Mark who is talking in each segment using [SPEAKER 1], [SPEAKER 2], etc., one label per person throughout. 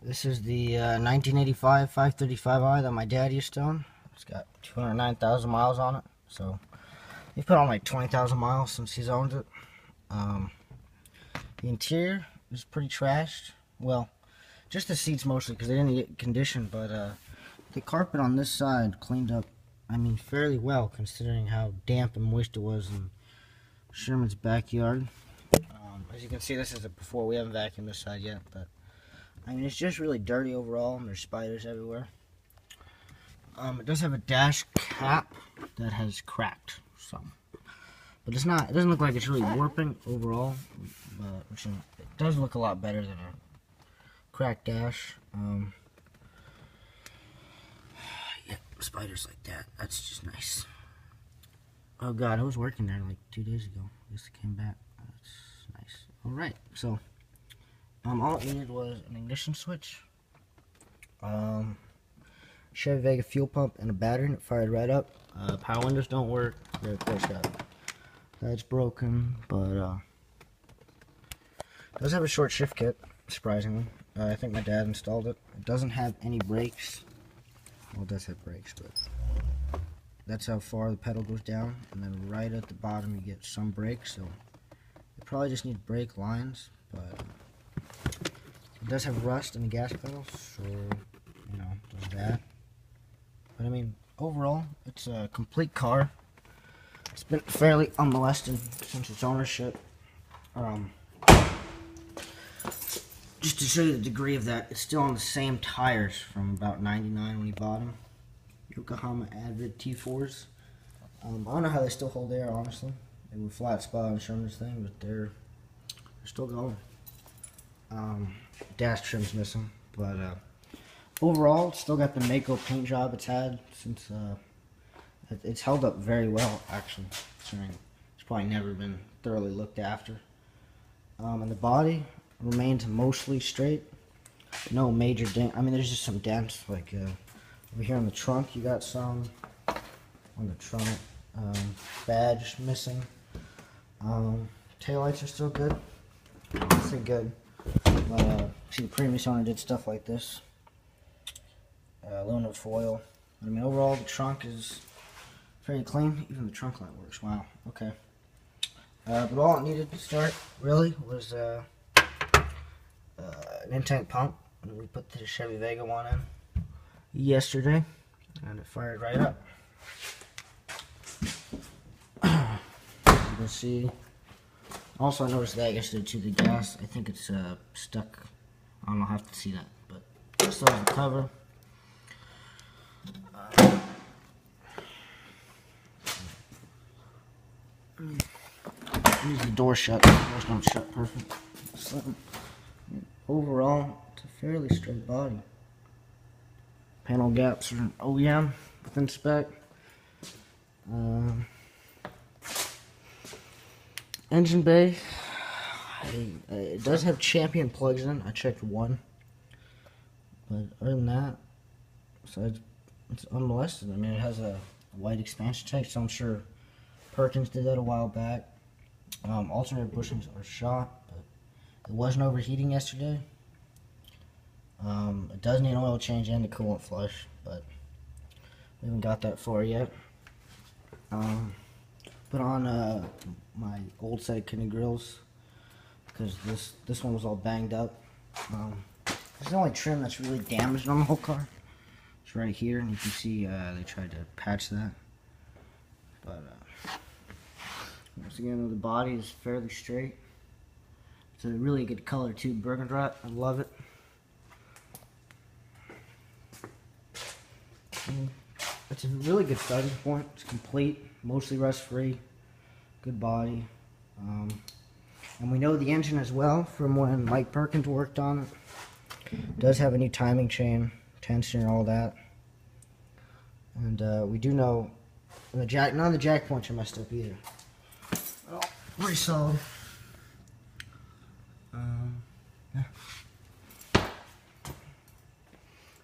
[SPEAKER 1] This is the 1985 535i that my dad used to own. It's got 209,000 miles on it, so he's put on like 20,000 miles since he's owned it. The interior is pretty trashed. Well, just the seats mostly because they didn't get conditioned, but the carpet on this side cleaned up, I mean, fairly well considering how damp and moist it was in Sherman's backyard. As you can see, this is a before. We haven't vacuumed this side yet, but I mean, it's just really dirty overall, and there's spiders everywhere. It does have a dash cap that has cracked some, but it's not. It doesn't look like it's really warping overall. Which it does look a lot better than a cracked dash. Yeah, spiders like that. That's just nice. Oh God, I was working there like 2 days ago. I guess it came back. That's nice. All right, so. All it needed was an ignition switch, Chevy Vega fuel pump, and a battery, and it fired right up. Power windows don't work. They of course got that's broken, but it does have a short shift kit, surprisingly. I think my dad installed it. It doesn't have any brakes. Well, it does have brakes, but that's how far the pedal goes down, and then right at the bottom you get some brakes, so you probably just need brake lines, but it does have rust in the gas pedal, so, you know, does that. But I mean, overall, it's a complete car. It's been fairly unmolested since its ownership. Just to show you the degree of that, it's still on the same tires from about '99 when he bought them. Yokohama Advid T4s. I don't know how they still hold air, honestly. They were flat spot on Sherman's thing, but they're still going. Dash trim's missing, but overall it's still got the Mako paint job it's had since it's held up very well, actually, considering it's probably never been thoroughly looked after. And the body remains mostly straight, no major dent. I mean, there's just some dents, like over here on the trunk you got some on the trunk. Badge missing. Taillights are still good. I say good. See, the previous owner did stuff like this. Aluminum foil. I mean, overall, the trunk is very clean. Even the trunk light works. Wow. Okay. But all it needed to start, really, was an in-tank pump. And we put the Chevy Vega one in yesterday, and it fired right up. You can see. Also, I noticed that yesterday too, the gas, I think it's stuck. I don't know, I'll have to see that, but it still has a cover. Use the door shut. The doors don't shut perfect. So, overall, it's a fairly straight body. Panel gaps are an OEM within spec. Engine bay, it does have Champion plugs in. I checked one, but other than that, besides, it's unmolested. I mean, it has a white expansion tank, so I'm sure Perkins did that a while back. Alternator bushings are shot, but it wasn't overheating yesterday. It does need an oil change and a coolant flush, but we haven't got that far yet. Put on my old set of kidney grills because this one was all banged up. It's the only trim that's really damaged on the whole car. It's right here, and you can see they tried to patch that. But once again, the body is fairly straight. It's a really good color too, burgundy. I love it. It's a really good starting point. It's complete, mostly rust-free, good body. And we know the engine as well from when Mike Perkins worked on it. It does have a new timing chain, tensioner, and all that. And we do know none of the jack points are messed up either. Well, pretty solid. Yeah.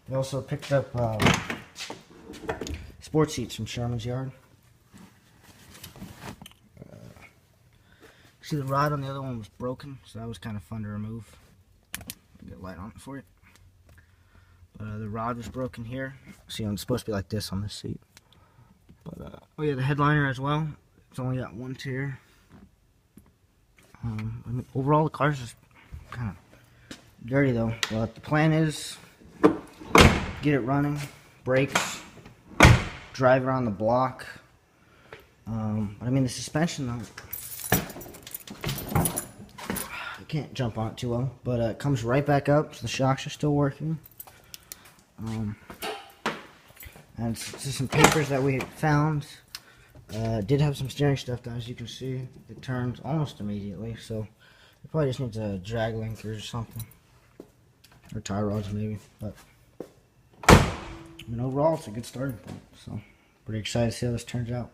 [SPEAKER 1] We also picked up sports seats from Sherman's yard. See, the rod on the other one was broken, so that was kind of fun to remove. Get a light on it for you. The rod was broken here. See, it's supposed to be like this on this seat. But oh yeah, the headliner as well. It's only got one tear. I mean, overall the car's just kind of dirty though. But the plan is get it running, brakes, drive around the block. But I mean the suspension though, I can't jump on it too well, but it comes right back up, so the shocks are still working. And just some papers that we found. Did have some steering stuff down, as you can see. It turns almost immediately, so it probably just needs a drag linkers or something, or tie rods maybe. But I mean, overall, it's a good starting point. So pretty excited to see how this turns out.